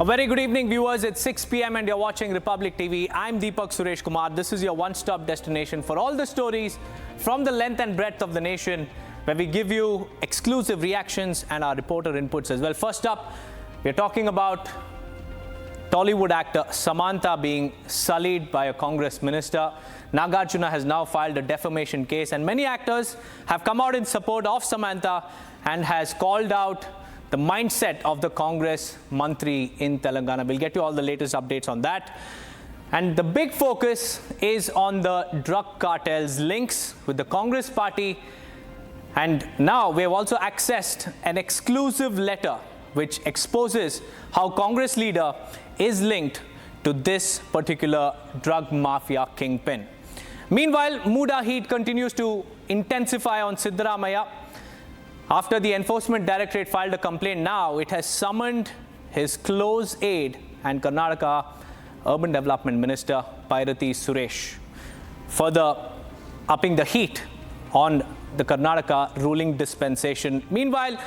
A very good evening, viewers. It's 6 p.m. and you're watching Republic TV. I'm Deepak Suresh Kumar. This is your one-stop destination for all the stories from the length and breadth of the nation, where we give you exclusive reactions and our reporter inputs as well. First up, we're talking about Tollywood actor Samantha being sullied by a Congress minister. Nagarjuna has now filed a defamation case, and many actors have come out in support of Samantha and has called out the mindset of the Congress Mantri in Telangana. We'll get you all the latest updates on that. And the big focus is on the drug cartel's links with the Congress party. And now we have also accessed an exclusive letter which exposes how Congress leader is linked to this particular drug mafia kingpin. Meanwhile, Muda heat continues to intensify on Siddaramaiah. After the Enforcement Directorate filed a complaint, now it has summoned his close aide and Karnataka Urban Development Minister Byrathi Suresh, further upping the heat on the Karnataka ruling dispensation. Meanwhile,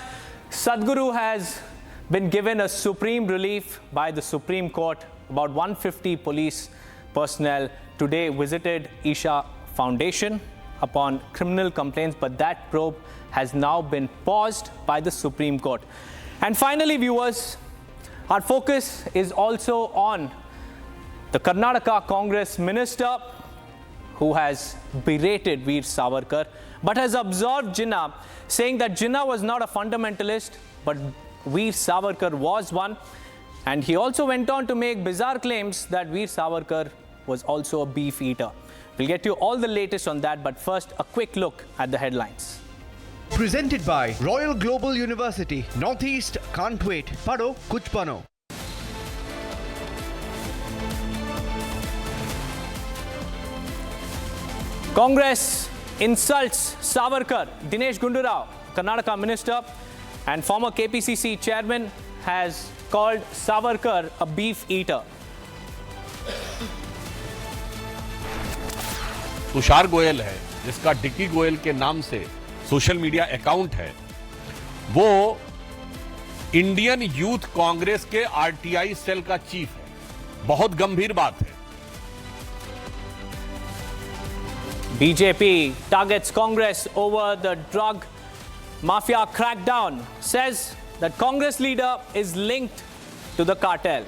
Sadguru has been given a supreme relief by the Supreme Court. About 150 police personnel today visited Isha Foundation upon criminal complaints, but that probe has now been paused by the Supreme Court. And finally, viewers, our focus is also on the Karnataka Congress minister who has berated Veer Savarkar, but has absolved Jinnah, saying that Jinnah was not a fundamentalist, but Veer Savarkar was one. And he also went on to make bizarre claims that Veer Savarkar was also a beef eater. We'll get you all the latest on that, but first, a quick look at the headlines. Presented by Royal Global University. Northeast can't wait. Pado kuch bano. Congress insults Savarkar. Dinesh Gundurao, Karnataka minister and former KPCC chairman, has called Savarkar a beef eater. Tushar Goyal है, जिसका dicky Goyal के नाम से social media account है, वो Indian youth Congress के RTI cell का chief है। बहुत गंभीर बात है। BJP targets Congress over the drug mafia crackdown, says that Congress leader is linked to the cartel.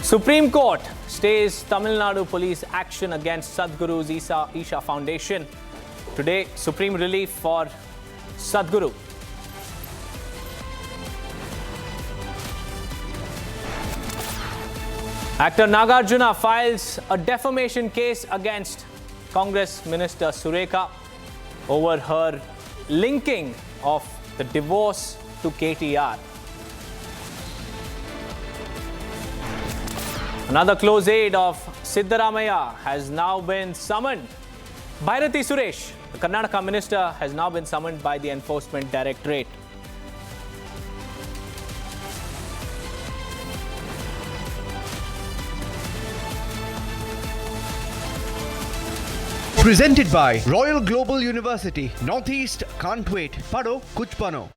Supreme Court stays Tamil Nadu police action against Sadguru's Isha Foundation. Today, supreme relief for Sadguru. Actor Nagarjuna files a defamation case against Congress Minister Surekha over her linking of the divorce to KTR. Another close aide of Siddaramaiah has now been summoned. Byrathi Suresh, the Karnataka minister, has now been summoned by the Enforcement Directorate. Presented by Royal Global University. Northeast can't wait. Pado kuch bano.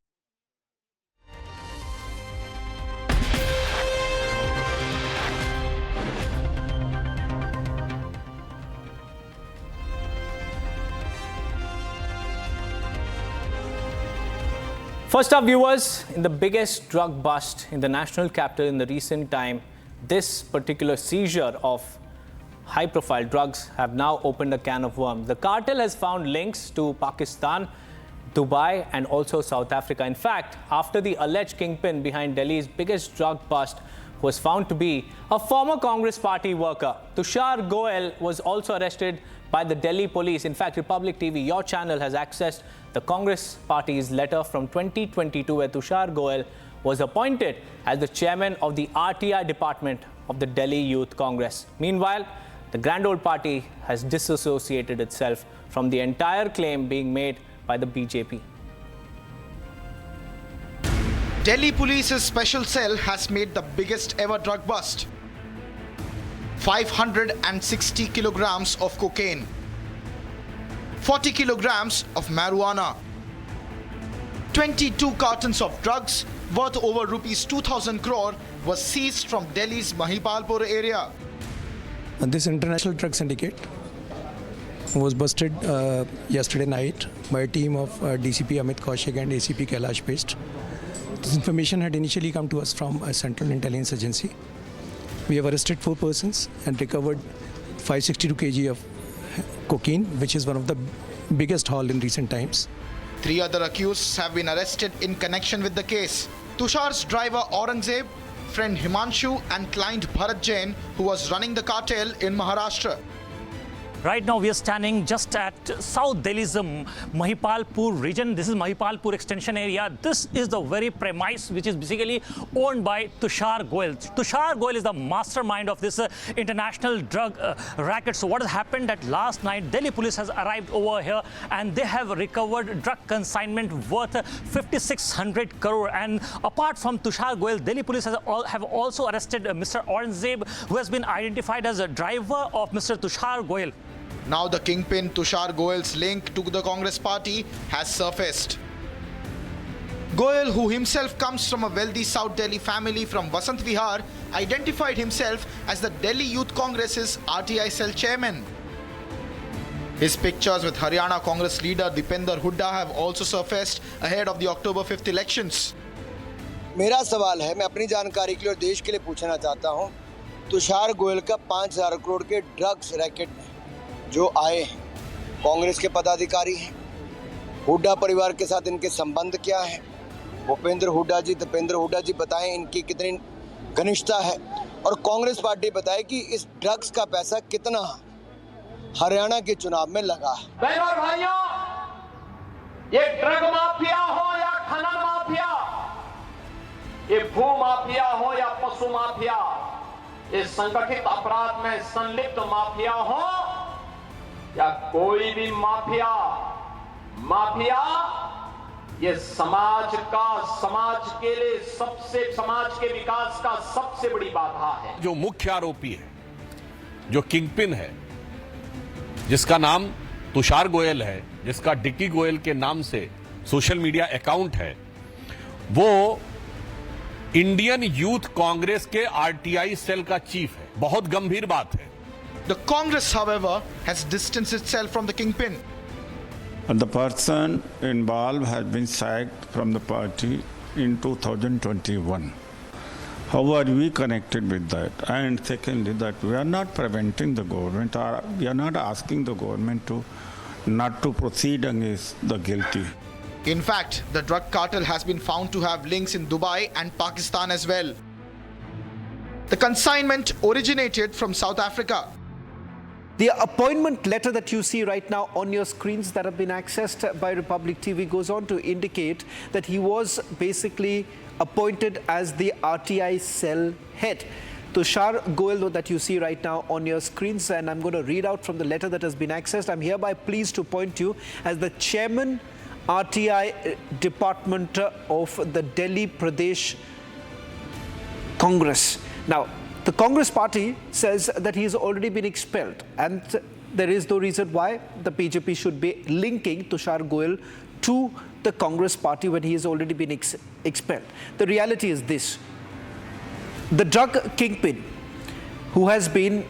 First up, viewers, in the biggest drug bust in the national capital in the recent time, this particular seizure of high-profile drugs have now opened a can of worms. The cartel has found links to Pakistan, Dubai, and also South Africa. In fact, after the alleged kingpin behind Delhi's biggest drug bust was found to be a former Congress party worker, Tushar Goel was also arrested by the Delhi police. In fact, Republic TV, your channel, has accessed the Congress party's letter from 2022 where Tushar Goel was appointed as the chairman of the RTI department of the Delhi Youth Congress. Meanwhile, the grand old party has disassociated itself from the entire claim being made by the BJP. Delhi Police's special cell has made the biggest ever drug bust. 560 kilograms of cocaine, 40 kilograms of marijuana, 22 cartons of drugs worth over rupees 2,000 crore was seized from Delhi's Mahipalpur area. And this international drug syndicate was busted yesterday night by a team of DCP Amit Kaushik and ACP Kailash Pest. This information had initially come to us from a central intelligence agency. We have arrested 4 persons and recovered 562 kg of cocaine, which is one of the biggest haul in recent times. 3 other accused have been arrested in connection with the case. Tushar's driver Aurangzeb, friend Himanshu and client Bharat Jain, who was running the cartel in Maharashtra. Right now we are standing just at South Delhi's Mahipalpur region. This is Mahipalpur extension area. This is the very premise which is basically owned by Tushar Goyal. Tushar Goyal is the mastermind of this international drug racket. So what has happened that last night Delhi police has arrived over here and they have recovered drug consignment worth 5,600 crore. And apart from Tushar Goyal, Delhi police have also arrested Mr. Aurangzeb, who has been identified as a driver of Mr. Tushar Goyal. Now the kingpin Tushar Goyal's link to the Congress party has surfaced. Goyal, who himself comes from a wealthy South Delhi family from Vasant Vihar, identified himself as the Delhi Youth Congress's RTI cell chairman. His pictures with Haryana Congress leader Dipender Hooda have also surfaced ahead of the October 5th elections. मेरा सवाल है, मैं अपनी जानकारी के लिए और देश के लिए पूछना चाहता हूं, तुषार गोयल का 5,000 करोड़ के ड्रग्स रैकेट में जो आए हैं, कांग्रेस के पदाधिकारी हैं, हुड्डा परिवार के साथ इनके संबंध क्या है, भूपेंद्र हुड्डा जी, दीपेंद्र हुड्डा जी बताएं इनकी कितनी घनिष्ठता है, और कांग्रेस पार्टी बताए कि इस ड्रग्स का पैसा कितना हरियाणा के चुनाव में लगा है। बहनों और भाइयों, ये ड्रग माफिया हो या खनन माफिया, ये भू माफिया हो या पशु माफिया, ये संगठित अपराध में संलिप्त माफिया हो या कोई भी माफिया, ये समाज के लिए समाज के विकास का सबसे बड़ी बाधा है। जो मुख्य आरोपी है, जो किंगपिन है, जिसका नाम तुषार गोयल है, जिसका डिक्की गोयल के नाम से सोशल मीडिया अकाउंट है, वो इंडियन यूथ कांग्रेस के आरटीआई सेल का चीफ है। बहुत गंभीर बात है। The Congress, however, has distanced itself from the kingpin. The person involved has been sacked from the party in 2021. How are we connected with that? And secondly, that we are not preventing the government, or we are not asking the government not to proceed against the guilty. In fact, the drug cartel has been found to have links in Dubai and Pakistan as well. The consignment originated from South Africa. The appointment letter that you see right now on your screens that have been accessed by Republic TV goes on to indicate that he was basically appointed as the RTI cell head. Tushar Goyal that you see right now on your screens, and I'm going to read out from the letter that has been accessed. I'm hereby pleased to appoint you as the chairman RTI department of the Delhi Pradesh Congress. Now, the Congress party says that he has already been expelled, and there is no reason why the BJP should be linking Tushar Goyal to the Congress party when he has already been expelled. The reality is this: the drug kingpin who has been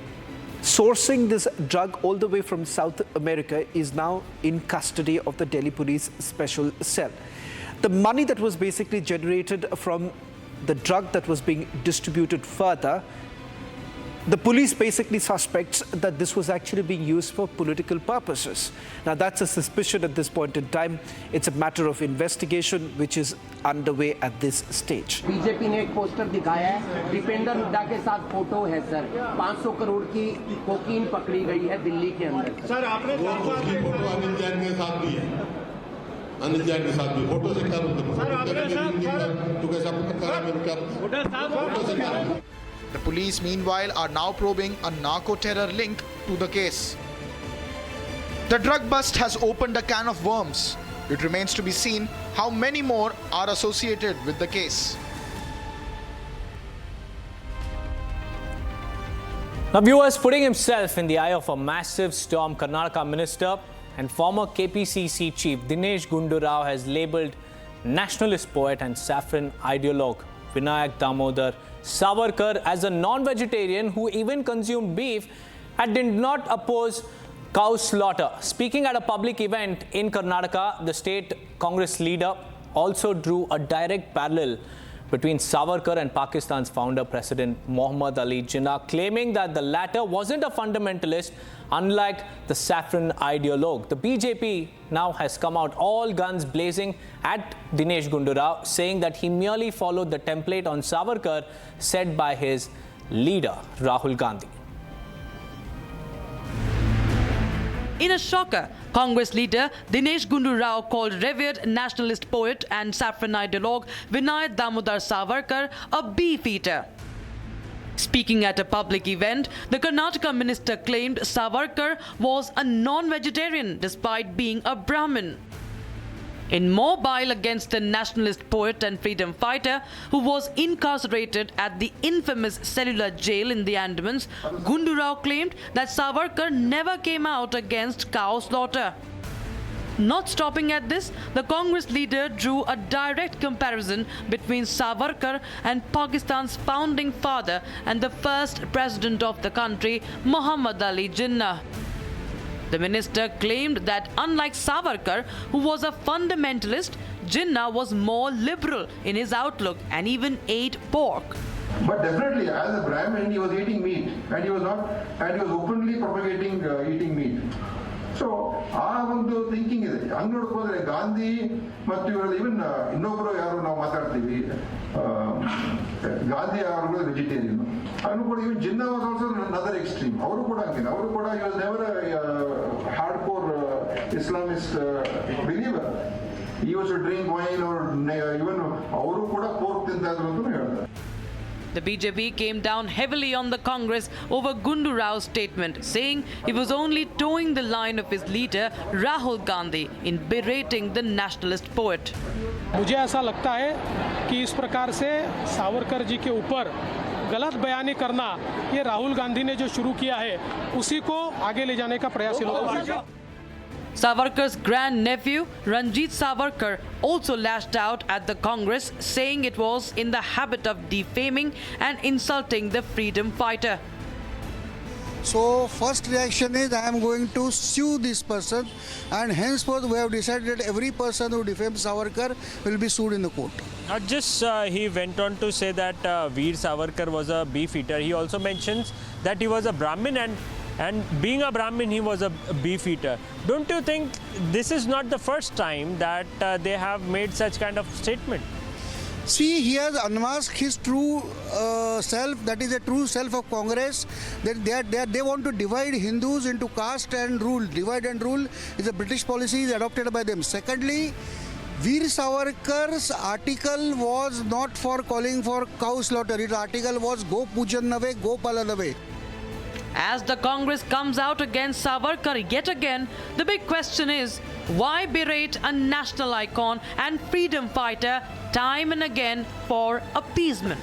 sourcing this drug all the way from South America is now in custody of the Delhi Police Special Cell. The money that was basically generated from the drug that was being distributed further, the police basically suspects that this was actually being used for political purposes. Now, that's a suspicion at this point in time. It's a matter of investigation which is underway at this stage. BJP ने एक poster दिखाया है, दीपेंद्र हुड्डा के साथ photo है sir, 500 crore की cocaine पकड़ी गई है दिल्ली के अंदर। सर आपने फोटो अनिल जैन के साथ भी है, अनिल जैन के साथ भी फोटो से क्या मतलब? सर आपने तो कैसा पता मेरे क्या फोटो से क्या? The police, meanwhile, are now probing a narco-terror link to the case. The drug bust has opened a can of worms. It remains to be seen how many more are associated with the case. Now, viewers, putting himself in the eye of a massive storm, Karnataka Minister and former KPCC Chief Dinesh Gundu Rao has labelled nationalist poet and saffron ideologue Vinayak Damodar Savarkar as a non-vegetarian who even consumed beef and did not oppose cow slaughter. Speaking at a public event in Karnataka, the state Congress leader also drew a direct parallel between Savarkar and Pakistan's founder, President Muhammad Ali Jinnah, claiming that the latter wasn't a fundamentalist, unlike the saffron ideologue. The BJP now has come out all guns blazing at Dinesh Gundu Rao, saying that he merely followed the template on Savarkar set by his leader, Rahul Gandhi. In a shocker, Congress leader Dinesh Gundu Rao called revered nationalist poet and saffron ideologue Vinayak Damodar Savarkar a beef eater. Speaking at a public event, the Karnataka minister claimed Savarkar was a non-vegetarian despite being a Brahmin. In more bile against the nationalist poet and freedom fighter who was incarcerated at the infamous cellular jail in the Andamans, Gundu Rao claimed that Savarkar never came out against cow slaughter. Not stopping at this, the Congress leader drew a direct comparison between Savarkar and Pakistan's founding father and the first president of the country, Muhammad Ali Jinnah. The minister claimed that unlike Savarkar, who was a fundamentalist, Jinnah was more liberal in his outlook and even ate pork. But definitely, as a Brahmin, he was eating meat, and he was openly propagating eating meat. So, ಆ ಒಂದು thinking ಇದೆ. ಹಂಗೆ ನೋಡಕ್ಕೆ ಹೋದ್ರೆ ಗಾಂಧಿ ಮತ್ತು ಇವರಲ್ಲಿ ಇವನ್ ಇನ್ನೊಬ್ಬರು ಯಾರು ನಾವು ಮಾತಾಡ್ತೀವಿ ಗಾಂಧಿ ಅವರು ವೆಜಿಟೇರಿಯನ್ ಅವನು ಕೂಡ even Jinnah was also another extreme. ಅವರು ಕೂಡ ಹಂಗೆ ಅವರು ಕೂಡ he was never a hardcore Islamist believer. He used to drink wine or even ಅವರು ಕೂಡ pork ತಿಂತಿದ್ರು ಅಂತ ಹೇಳ್ತಾರೆ. The BJP came down heavily on the Congress over Gundu Rao's statement, saying he was only towing the line of his leader Rahul Gandhi in berating the nationalist poet. मुझे ऐसा लगता है कि इस प्रकार से सावरकर जी के ऊपर गलत बयानी करना ये राहुल गांधी ने जो शुरू किया है उसी को आगे ले जाने का प्रयास इन लोगों का। Savarkar's grandnephew, Ranjit Savarkar, also lashed out at the Congress, saying it was in the habit of defaming and insulting the freedom fighter. So, first reaction is I am going to sue this person, and henceforth we have decided that every person who defames Savarkar will be sued in the court. Not just he went on to say that Veer Savarkar was a beef eater. He also mentions that he was a Brahmin and being a Brahmin, he was a beef eater. Don't you think this is not the first time that they have made such kind of statement? See, he has unmasked his true self, that is a true self of Congress. They want to divide Hindus into caste and rule. Divide and rule is a British policy adopted by them. Secondly, Veer Savarkar's article was not for calling for cow slaughter. His article was Go Pujan Nave, Go Palanave. As the Congress comes out against Savarkar yet again, the big question is, why berate a national icon and freedom fighter time and again for appeasement?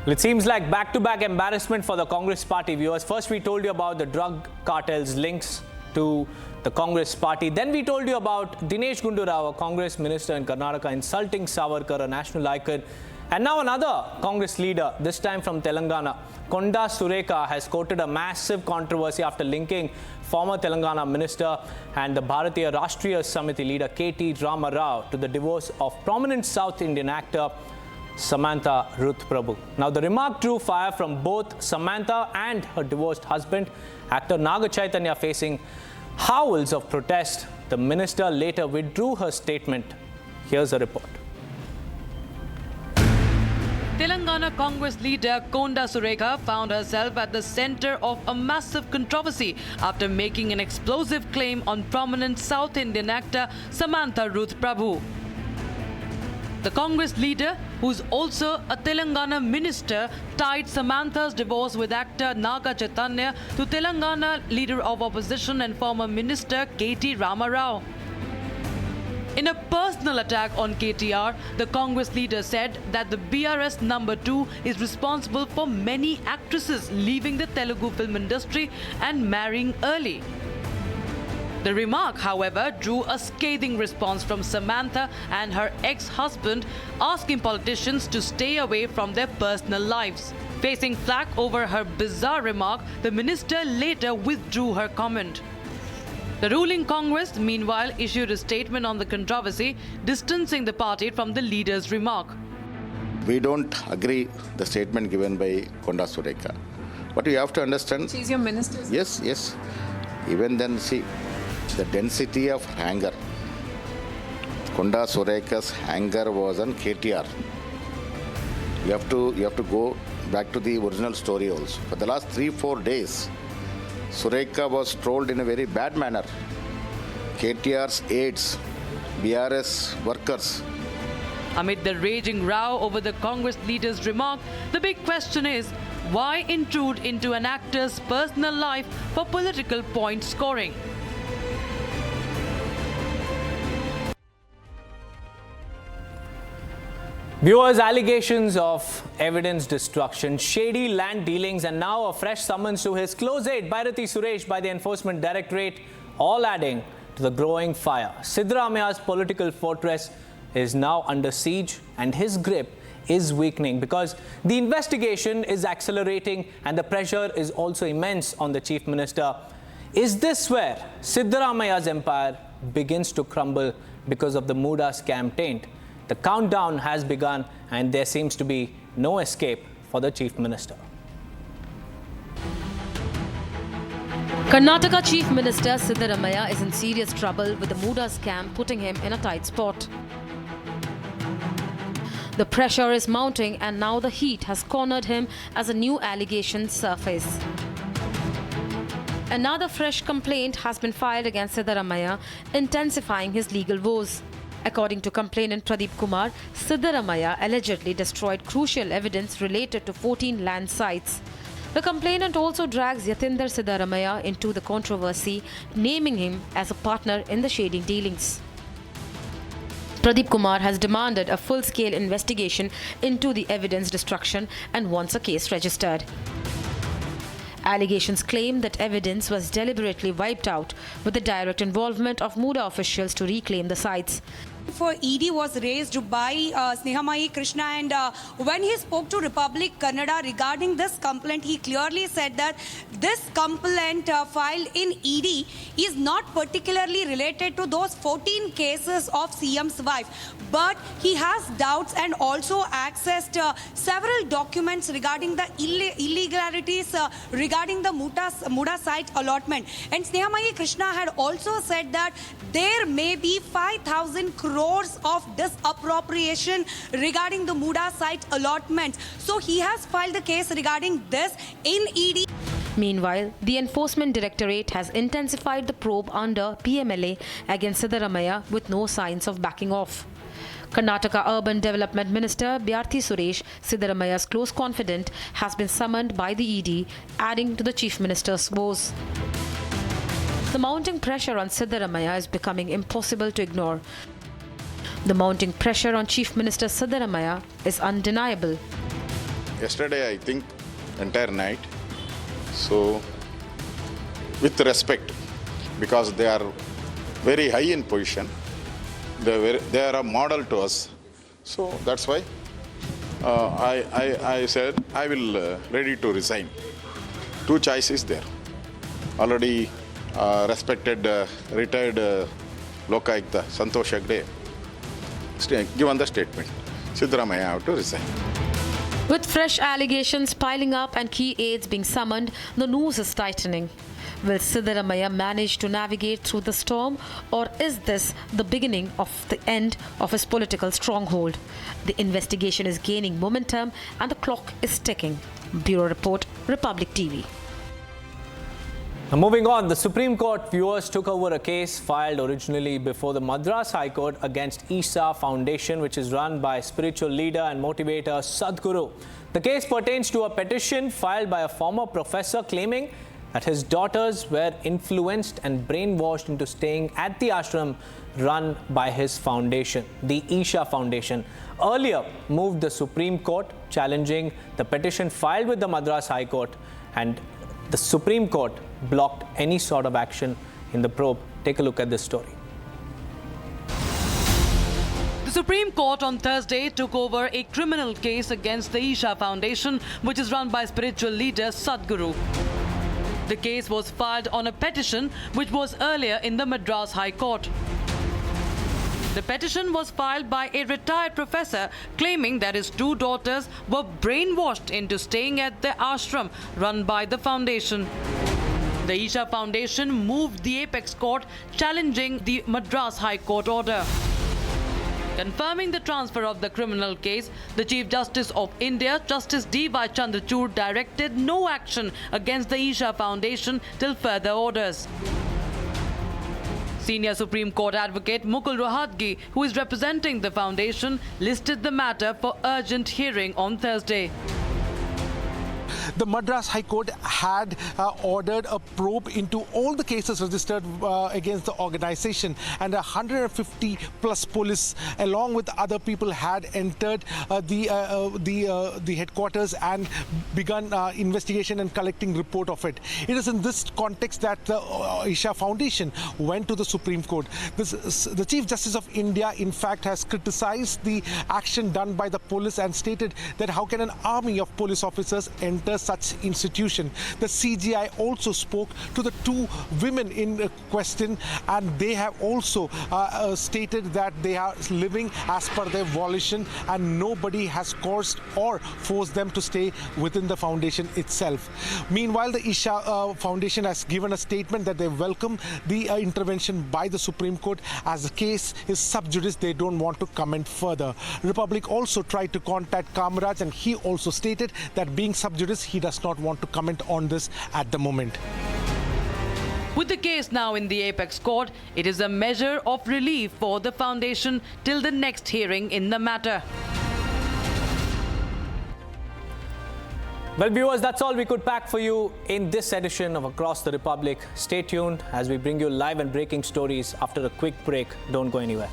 Well, it seems like back-to-back embarrassment for the Congress party viewers. First, we told you about the drug cartel's links to the Congress party. Then we told you about Dinesh Gundu Rao, a Congress minister in Karnataka, insulting Savarkar, a national icon. And now another Congress leader, this time from Telangana, Konda Sureka, has quoted a massive controversy after linking former Telangana minister and the Byrathi Suresh leader K.T. Rama Rao to the divorce of prominent South Indian actor Samantha Ruth Prabhu. Now the remark drew fire from both Samantha and her divorced husband, actor Naga Chaitanya, facing howls of protest. The minister later withdrew her statement. Here's a report. Telangana Congress leader Konda Sureka found herself at the center of a massive controversy after making an explosive claim on prominent South Indian actor Samantha Ruth Prabhu. The Congress leader, who's also a Telangana minister, tied Samantha's divorce with actor Naga Chaitanya to Telangana leader of opposition and former minister K.T. Rama Rao. In a personal attack on KTR, the Congress leader said that the BRS number 2 is responsible for many actresses leaving the Telugu film industry and marrying early. The remark, however, drew a scathing response from Samantha and her ex-husband, asking politicians to stay away from their personal lives. Facing flack over her bizarre remark, the minister later withdrew her comment. The ruling Congress, meanwhile, issued a statement on the controversy, distancing the party from the leader's remark. We don't agree the statement given by Konda Sureka. But you have to understand... She's your minister. Yes, yes. Even then, see, the density of anger. Konda Sureka's anger was on KTR. You have to go back to the original story also. For the last 3-4 days, Sureka was trolled in a very bad manner. KTR's aides, BRS workers. Amid the raging row over the Congress leader's remark, the big question is, why intrude into an actor's personal life for political point scoring? Viewers, allegations of evidence destruction, shady land dealings, and now a fresh summons to his close aide, Byrathi Suresh, by the Enforcement Directorate, all adding to the growing fire. Siddaramaiah's political fortress is now under siege, and his grip is weakening because the investigation is accelerating and the pressure is also immense on the Chief Minister. Is this where Siddaramaiah's empire begins to crumble because of the Muda scam taint? The countdown has begun and there seems to be no escape for the Chief Minister. Karnataka Chief Minister Siddaramaiah is in serious trouble with the Muda scam putting him in a tight spot. The pressure is mounting and now the heat has cornered him as a new allegation surfaces. Another fresh complaint has been filed against Siddaramaiah, intensifying his legal woes. According to complainant Pradeep Kumar, Siddaramaiah allegedly destroyed crucial evidence related to 14 land sites. The complainant also drags Yatinder Siddaramaiah into the controversy, naming him as a partner in the shady dealings. Pradeep Kumar has demanded a full-scale investigation into the evidence destruction and wants a case registered. Allegations claim that evidence was deliberately wiped out with the direct involvement of Muda officials to reclaim the sites. For ED was raised by Siddaramaiah Krishna, and when he spoke to Republic Kannada regarding this complaint, he clearly said that this complaint filed in ED is not particularly related to those 14 cases of CM's wife, but he has doubts and also accessed several documents regarding the illegalities regarding the Muda site allotment. And Siddaramaiah Krishna had also said that there may be 5,000 crores of disappropriation regarding the Muda site allotments. So he has filed the case regarding this in ED. Meanwhile, the Enforcement Directorate has intensified the probe under PMLA against Siddaramaiah with no signs of backing off. Karnataka Urban Development Minister Byrathi Suresh, Siddaramaiah's close confidant, has been summoned by the ED, adding to the Chief Minister's woes. The mounting pressure on Siddaramaiah is becoming impossible to ignore. The mounting pressure on Chief Minister Siddaramaiah is undeniable. Yesterday, I think, entire night. So, with respect, because they are very high in position, they are a model to us. So, that's why I said I will ready to resign. Two choices there. Already respected retired Lokayukta Santosh Agde given the statement. Siddaramaiah have to resign. With fresh allegations piling up and key aides being summoned, the noose is tightening. Will Siddaramaiah manage to navigate through the storm, or is this the beginning of the end of his political stronghold? The investigation is gaining momentum and the clock is ticking. Bureau Report, Republic TV. Now moving on, the Supreme Court viewers took over a case filed originally before the Madras High Court against Isha Foundation, which is run by spiritual leader and motivator Sadguru. The case pertains to a petition filed by a former professor claiming that his daughters were influenced and brainwashed into staying at the ashram run by his foundation. The Isha Foundation earlier moved the Supreme Court challenging the petition filed with the Madras High Court, and the Supreme Court blocked any sort of action in the probe Take a look at this story. The Supreme Court on Thursday took over a criminal case against the Isha Foundation, which is run by spiritual leader Sadguru. The case was filed on a petition which was earlier in the Madras High Court. The petition was filed by a retired professor claiming that his two daughters were brainwashed into staying at the ashram run by the foundation. The Isha Foundation moved the apex court challenging the Madras High Court order. Confirming the transfer of the criminal case, the Chief Justice of India, Justice D.Y. Chandrachud, directed no action against the Isha Foundation till further orders. Senior Supreme Court advocate Mukul Rohatgi, who is representing the foundation, listed the matter for urgent hearing on Thursday. The Madras High Court had ordered a probe into all the cases registered against the organization, and 150 plus police along with other people had entered the headquarters and begun investigation and collecting report of it. It is in this context that the Isha Foundation went to the Supreme Court. The Chief Justice of India in fact has criticized the action done by the police and stated that how can an army of police officers enter such institution. The CGI also spoke to the two women in question, and they have also stated that they are living as per their volition and nobody has coerced or forced them to stay within the foundation itself. Meanwhile, the Isha Foundation has given a statement that they welcome the intervention by the Supreme Court. As the case is sub judice, they don't want to comment further. Republic also tried to contact Kamaraj, and he also stated that being sub judice, he does not want to comment on this at the moment. With the case now in the apex court, it is a measure of relief for the foundation till the next hearing in the matter. Well, viewers, that's all we could pack for you in this edition of Across the Republic. Stay tuned as we bring you live and breaking stories after a quick break. Don't go anywhere.